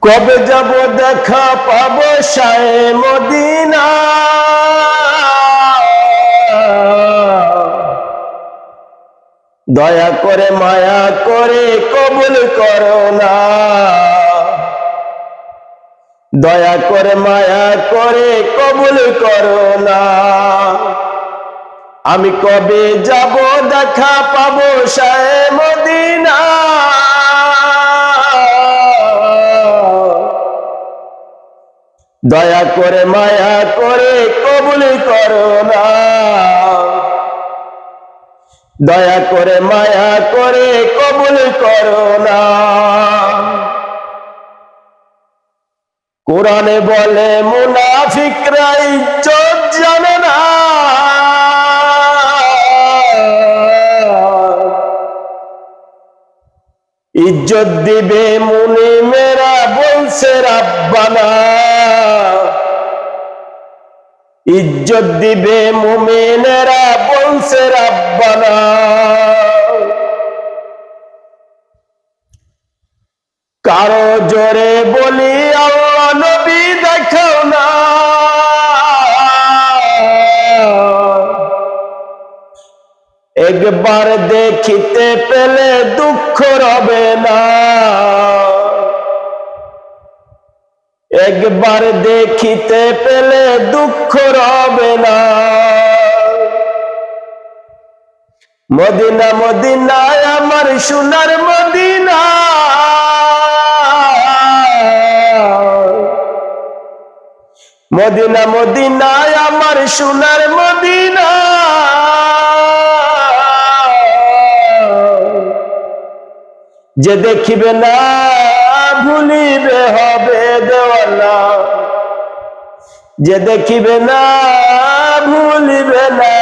কবে যাব দেখা পাবো শায়ে মদিনা, দয়া করে মায়া করে কবুল করো না, দয়া করে মায়া করে কবুল করো না। আমি কবে যাব দেখা পাবো শায়ে মদিনা, দয়া করে মায়া করে কবুল করো না, দয়া করে মায়া করে কবুল করো না। কোরআনে বলে মুনাফিকরা ইজ্জত জানে না, ইজ্জত দিবে মুনিমেরা বলছে রাব্বানা, ইজ্জত দিবে মুমিনেরা বলছে রাব্বানা। কারো জোরে বলি আল্লাহ নবী দেখাও না, একবার দেখিতে পেলে দুঃখ রবে না, একবার দেখিতে পেলে দুঃখ রবে না। মদিনা মদিনায় আমার সোনার মদিনা, মদিনা মদিনায় আমার সোনার মদিনা, যে দেখিবে না ভুলিবে হবে দেওয়ানা, যে দেখিবে না ভুলিবে না